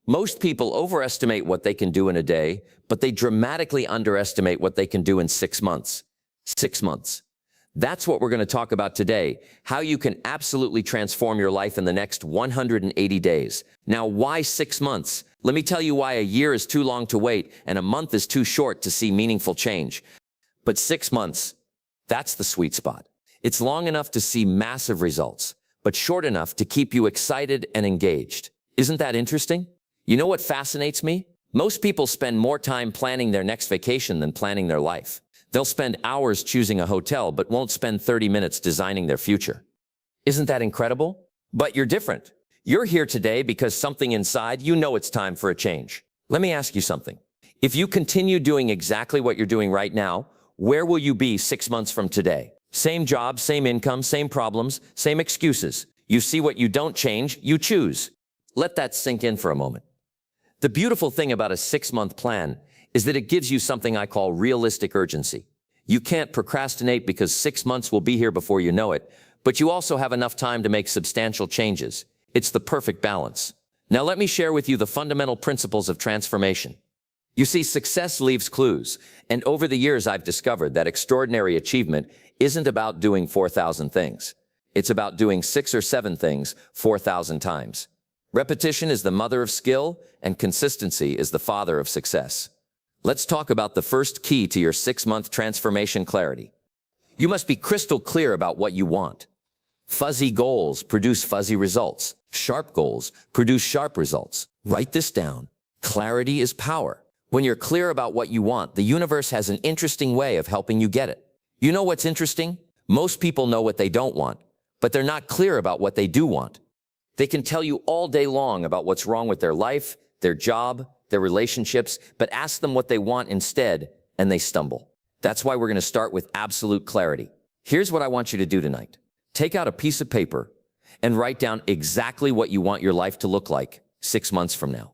Most people overestimate what they can do in a day, but they dramatically underestimate what they can do in 6 months. 6 months. That's what we're going to talk about today, how you can absolutely transform your life in the next 180 days. Now, why 6 months? Let me tell you why a year is too long to wait and a month is too short to see meaningful change. But 6 months, that's the sweet spot. It's long enough to see massive results, but short enough to keep you excited and engaged. Isn't that interesting? You know what fascinates me? Most people spend more time planning their next vacation than planning their life. They'll spend hours choosing a hotel, but won't spend 30 minutes designing their future. Isn't that incredible? But you're different. You're here today because something inside you know it's time for a change. Let me ask you something. If you continue doing exactly what you're doing right now, where will you be 6 months from today? Same job, same income, same problems, same excuses. You see what you don't change, you choose. Let that sink in for a moment. The beautiful thing about a 6-month plan is that it gives you something I call realistic urgency. You can't procrastinate because 6 months will be here before you know it, but you also have enough time to make substantial changes. It's the perfect balance. Now let me share with you the fundamental principles of transformation. You see, success leaves clues, and over the years I've discovered that extraordinary achievement isn't about doing 4,000 things. It's about doing 6 or 7 things 4,000 times. Repetition is the mother of skill, and consistency is the father of success. Let's talk about the first key to your 6-month transformation: clarity. You must be crystal clear about what you want. Fuzzy goals produce fuzzy results. Sharp goals produce sharp results. Write this down. Clarity is power. When you're clear about what you want, the universe has an interesting way of helping you get it. You know what's interesting? Most people know what they don't want, but they're not clear about what they do want. They can tell you all day long about what's wrong with their life, their job, their relationships, but ask them what they want instead, and they stumble. That's why we're going to start with absolute clarity. Here's what I want you to do tonight. Take out a piece of paper and write down exactly what you want your life to look like 6 months from now.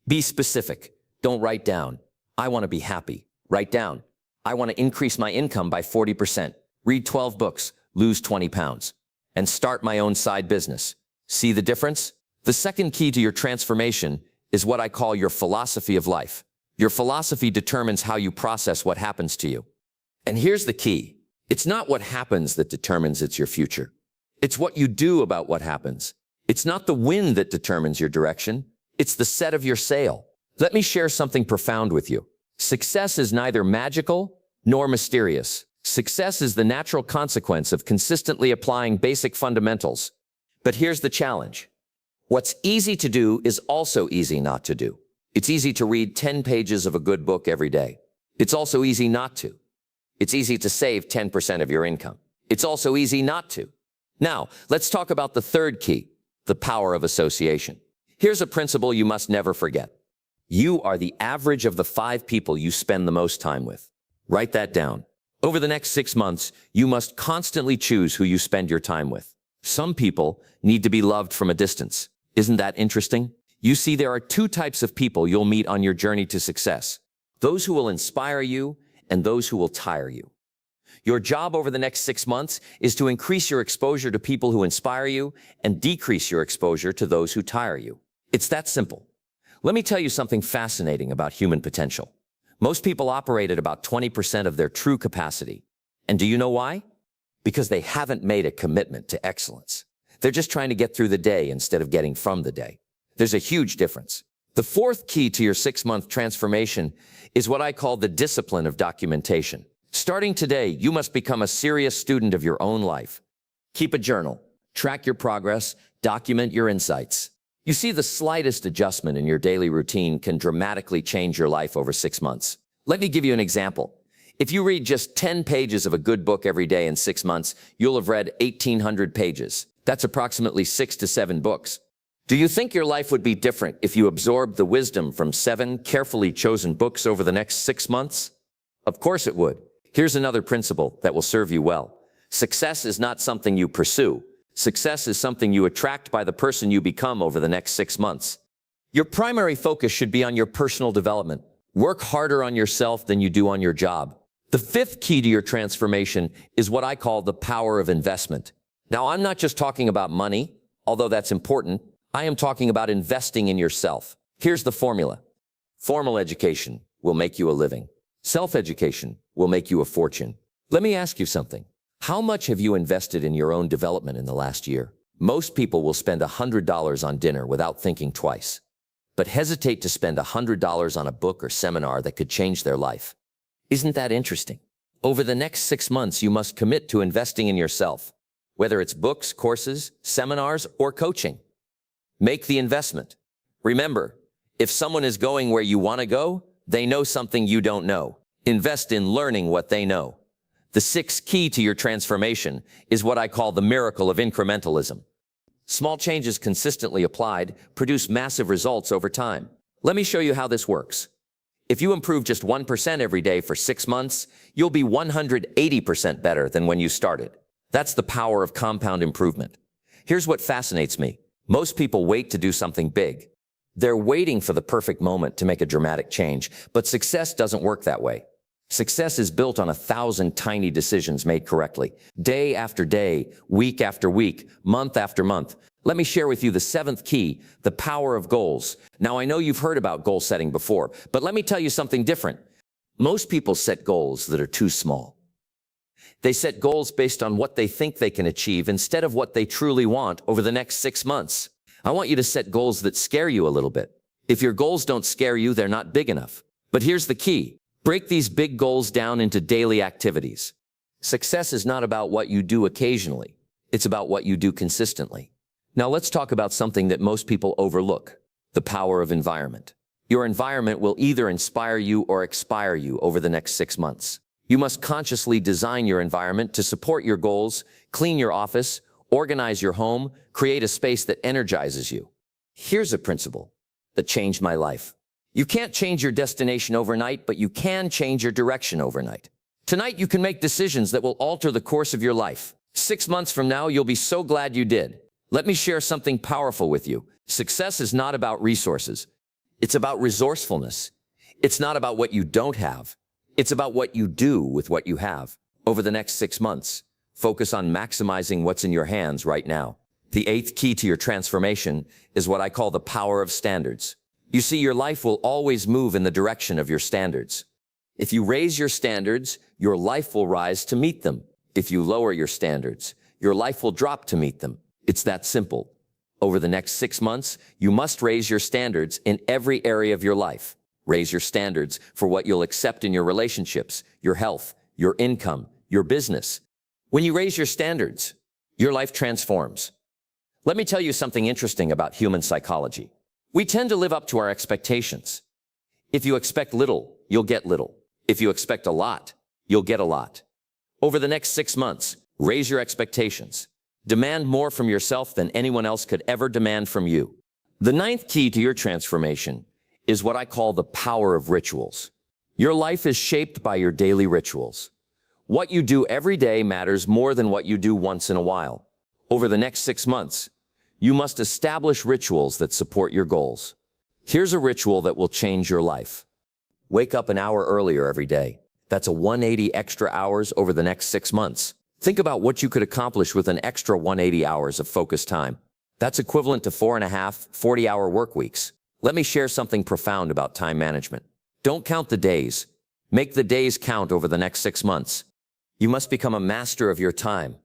Be specific. Don't write down, I want to be happy. Write down, I want to increase my income by 40%, read 12 books, lose 20 pounds, and start my own side business. See the difference? The second key to your transformation is what I call your philosophy of life. Your philosophy determines how you process what happens to you. And here's the key. It's not what happens that determines it's your future. It's what you do about what happens. It's not the wind that determines your direction. It's the set of your sail. Let me share something profound with you. Success is neither magical nor mysterious. Success is the natural consequence of consistently applying basic fundamentals. But here's the challenge. What's easy to do is also easy not to do. It's easy to read 10 pages of a good book every day. It's also easy not to. It's easy to save 10% of your income. It's also easy not to. Now, let's talk about the third key, the power of association. Here's a principle you must never forget. You are the average of the 5 people you spend the most time with. Write that down. Over the next 6 months, you must constantly choose who you spend your time with. Some people need to be loved from a distance. Isn't that interesting? You see, there are 2 types of people you'll meet on your journey to success. Those who will inspire you and those who will tire you. Your job over the next 6 months is to increase your exposure to people who inspire you and decrease your exposure to those who tire you. It's that simple. Let me tell you something fascinating about human potential. Most people operate at about 20% of their true capacity. And do you know why? Because they haven't made a commitment to excellence. They're just trying to get through the day instead of getting from the day. There's a huge difference. The fourth key to your 6-month transformation is what I call the discipline of documentation. Starting today, you must become a serious student of your own life. Keep a journal, track your progress, document your insights. You see, the slightest adjustment in your daily routine can dramatically change your life over 6 months. Let me give you an example. If you read just 10 pages of a good book every day in 6 months, you'll have read 1,800 pages. That's approximately 6 to 7 books. Do you think your life would be different if you absorbed the wisdom from 7 carefully chosen books over the next 6 months? Of course it would. Here's another principle that will serve you well. Success is not something you pursue. Success is something you attract by the person you become over the next 6 months. Your primary focus should be on your personal development. Work harder on yourself than you do on your job. The fifth key to your transformation is what I call the power of investment. Now, I'm not just talking about money, although that's important. I am talking about investing in yourself. Here's the formula. Formal education will make you a living. Self-education will make you a fortune. Let me ask you something. How much have you invested in your own development in the last year? Most people will spend $100 on dinner without thinking twice, but hesitate to spend $100 on a book or seminar that could change their life. Isn't that interesting? Over the next 6 months, you must commit to investing in yourself, whether it's books, courses, seminars, or coaching. Make the investment. Remember, if someone is going where you want to go, they know something you don't know. Invest in learning what they know. The 6th key to your transformation is what I call the miracle of incrementalism. Small changes consistently applied produce massive results over time. Let me show you how this works. If you improve just 1% every day for 6 months, you'll be 180% better than when you started. That's the power of compound improvement. Here's what fascinates me. Most people wait to do something big. They're waiting for the perfect moment to make a dramatic change, but success doesn't work that way. Success is built on 1,000 tiny decisions made correctly, day after day, week after week, month after month. Let me share with you the 7th key, the power of goals. Now, I know you've heard about goal setting before, but let me tell you something different. Most people set goals that are too small. They set goals based on what they think they can achieve instead of what they truly want over the next 6 months. I want you to set goals that scare you a little bit. If your goals don't scare you, they're not big enough. But here's the key. Break these big goals down into daily activities. Success is not about what you do occasionally. It's about what you do consistently. Now let's talk about something that most people overlook, the power of environment. Your environment will either inspire you or expire you over the next 6 months. You must consciously design your environment to support your goals, clean your office, organize your home, create a space that energizes you. Here's a principle that changed my life. You can't change your destination overnight, but you can change your direction overnight. Tonight, you can make decisions that will alter the course of your life. 6 months from now, you'll be so glad you did. Let me share something powerful with you. Success is not about resources. It's about resourcefulness. It's not about what you don't have. It's about what you do with what you have. Over the next 6 months, focus on maximizing what's in your hands right now. The 8th key to your transformation is what I call the power of standards. You see, your life will always move in the direction of your standards. If you raise your standards, your life will rise to meet them. If you lower your standards, your life will drop to meet them. It's that simple. Over the next 6 months, you must raise your standards in every area of your life. Raise your standards for what you'll accept in your relationships, your health, your income, your business. When you raise your standards, your life transforms. Let me tell you something interesting about human psychology. We tend to live up to our expectations. If you expect little, you'll get little. If you expect a lot, you'll get a lot. Over the next 6 months, raise your expectations. Demand more from yourself than anyone else could ever demand from you. The 9th key to your transformation is what I call the power of rituals. Your life is shaped by your daily rituals. What you do every day matters more than what you do once in a while. Over the next 6 months, you must establish rituals that support your goals. Here's a ritual that will change your life. Wake up an hour earlier every day. That's a 180 extra hours over the next 6 months. Think about what you could accomplish with an extra 180 hours of focused time. That's equivalent to 4.5 40-hour work weeks. Let me share something profound about time management. Don't count the days. Make the days count over the next 6 months. You must become a master of your time.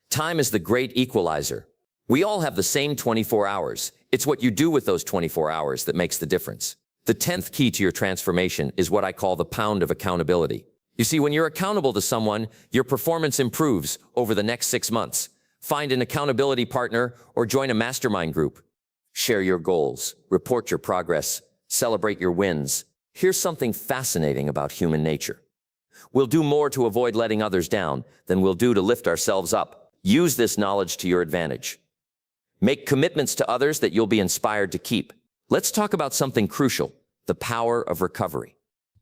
Time is the great equalizer. We all have the same 24 hours. It's what you do with those 24 hours that makes the difference. The 10th key to your transformation is what I call the pound of accountability. You see, when you're accountable to someone, your performance improves over the next 6 months. Find an accountability partner or join a mastermind group. Share your goals, report your progress, celebrate your wins. Here's something fascinating about human nature. We'll do more to avoid letting others down than we'll do to lift ourselves up. Use this knowledge to your advantage. Make commitments to others that you'll be inspired to keep. Let's talk about something crucial, the power of recovery.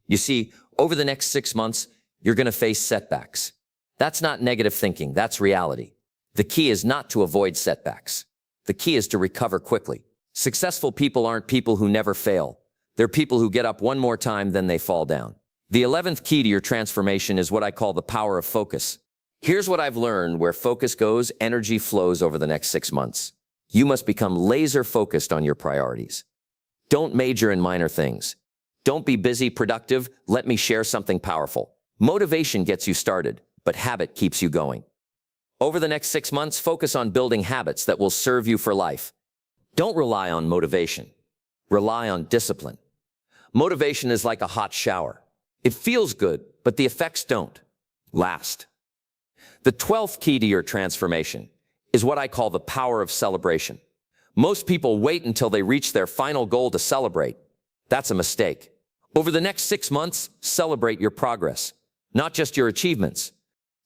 You see, over the next 6 months, you're going to face setbacks. That's not negative thinking, that's reality. The key is not to avoid setbacks. The key is to recover quickly. Successful people aren't people who never fail. They're people who get up one more time, then they fall down. The 11th key to your transformation is what I call the power of focus. Here's what I've learned: where focus goes, energy flows over the next 6 months. You must become laser focused on your priorities. Don't major in minor things. Don't be busy, productive. Let me share something powerful. Motivation gets you started, but habit keeps you going. Over the next 6 months, focus on building habits that will serve you for life. Don't rely on motivation. Rely on discipline. Motivation is like a hot shower. It feels good, but the effects don't last. The 12th key to your transformation is what I call the power of celebration. Most people wait until they reach their final goal to celebrate. That's a mistake. Over the next 6 months, celebrate your progress, not just your achievements.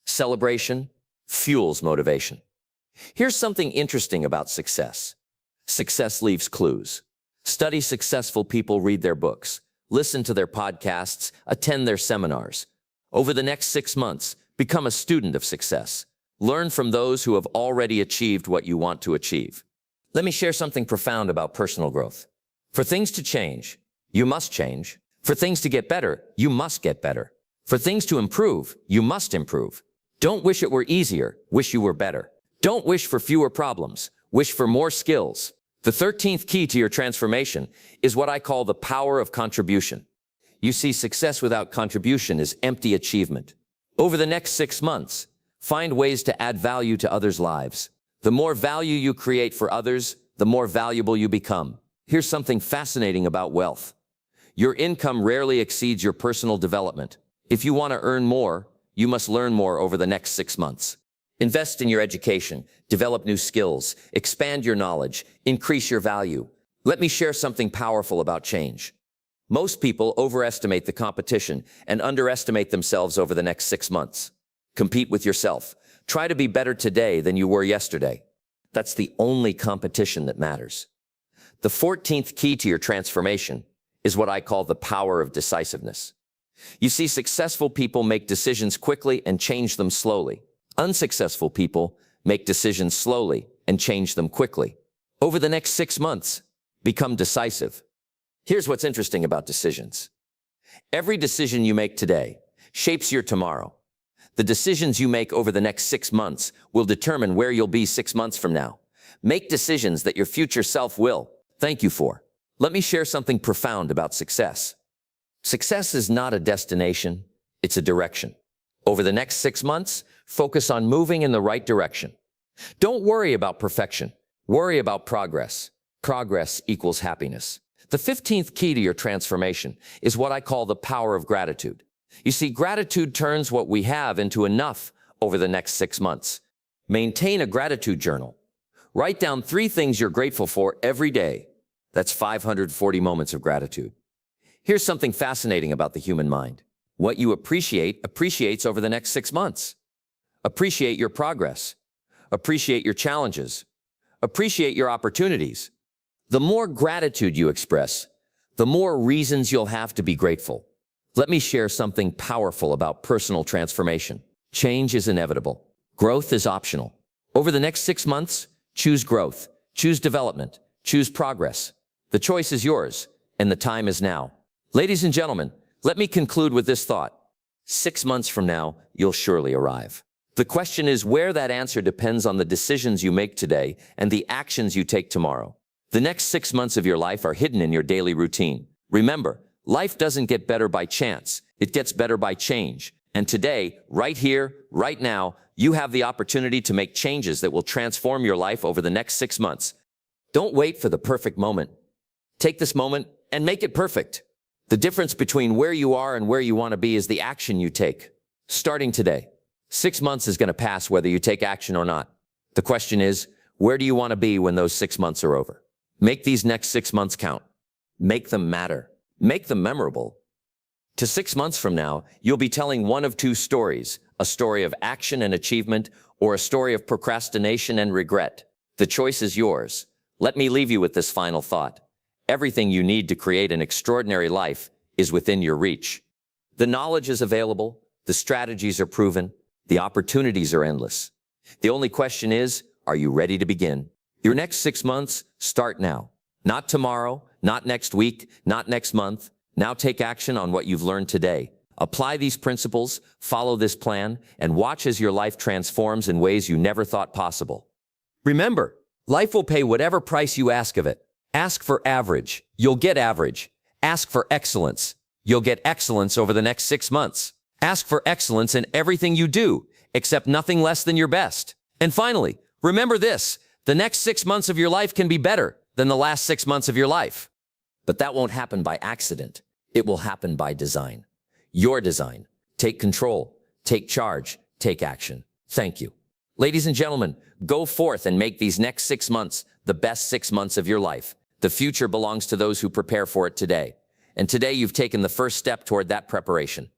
Celebration fuels motivation. Here's something interesting about success. Success leaves clues. Study successful people, read their books, listen to their podcasts, attend their seminars. Over the next 6 months, become a student of success. Learn from those who have already achieved what you want to achieve. Let me share something profound about personal growth. For things to change, you must change. For things to get better, you must get better. For things to improve, you must improve. Don't wish it were easier, wish you were better. Don't wish for fewer problems, wish for more skills. The 13th key to your transformation is what I call the power of contribution. You see, success without contribution is empty achievement. Over the next 6 months, find ways to add value to others' lives. The more value you create for others, the more valuable you become. Here's something fascinating about wealth. Your income rarely exceeds your personal development. If you want to earn more, you must learn more over the next 6 months. Invest in your education, develop new skills, expand your knowledge, increase your value. Let me share something powerful about change. Most people overestimate the competition and underestimate themselves over the next 6 months. Compete with yourself. Try to be better today than you were yesterday. That's the only competition that matters. The 14th key to your transformation is what I call the power of decisiveness. You see, successful people make decisions quickly and change them slowly. Unsuccessful people make decisions slowly and change them quickly. Over the next 6 months, become decisive. Here's what's interesting about decisions. Every decision you make today shapes your tomorrow. The decisions you make over the next 6 months will determine where you'll be 6 months from now. Make decisions that your future self will thank you for. Let me share something profound about success. Success is not a destination, it's a direction. Over the next 6 months, focus on moving in the right direction. Don't worry about perfection. Worry about progress. Progress equals happiness. The 15th key to your transformation is what I call the power of gratitude. You see, gratitude turns what we have into enough over the next 6 months. Maintain a gratitude journal. Write down 3 things you're grateful for every day. That's 540 moments of gratitude. Here's something fascinating about the human mind. What you appreciate appreciates over the next 6 months. Appreciate your progress. Appreciate your challenges. Appreciate your opportunities. The more gratitude you express, the more reasons you'll have to be grateful. Let me share something powerful about personal transformation. Change is inevitable. Growth is optional. Over the next 6 months, choose growth, choose development, choose progress. The choice is yours, and the time is now. Ladies and gentlemen, let me conclude with this thought. 6 months from now, you'll surely arrive. The question is where that answer depends on the decisions you make today and the actions you take tomorrow. The next 6 months of your life are hidden in your daily routine. Remember, life doesn't get better by chance. It gets better by change. And today, right here, right now, you have the opportunity to make changes that will transform your life over the next 6 months. Don't wait for the perfect moment. Take this moment and make it perfect. The difference between where you are and where you want to be is the action you take. Starting today, 6 months is going to pass whether you take action or not. The question is, where do you want to be when those 6 months are over? Make these next 6 months count. Make them matter. Make them memorable. To 6 months from now, you'll be telling one of 2 stories, a story of action and achievement, or a story of procrastination and regret. The choice is yours. Let me leave you with this final thought. Everything you need to create an extraordinary life is within your reach. The knowledge is available, the strategies are proven, the opportunities are endless. The only question is, are you ready to begin? Your next 6 months start now. Not tomorrow, not next week, not next month. Now take action on what you've learned today. Apply these principles, follow this plan, and watch as your life transforms in ways you never thought possible. Remember, life will pay whatever price you ask of it. Ask for average. You'll get average. Ask for excellence. You'll get excellence over the next 6 months. Ask for excellence in everything you do, except nothing less than your best. And finally, remember this, the next 6 months of your life can be better than the last 6 months of your life. But that won't happen by accident. It will happen by design. Your design. Take control. Take charge. Take action. Thank you. Ladies and gentlemen, go forth and make these next 6 months the best 6 months of your life. The future belongs to those who prepare for it today. And today you've taken the first step toward that preparation.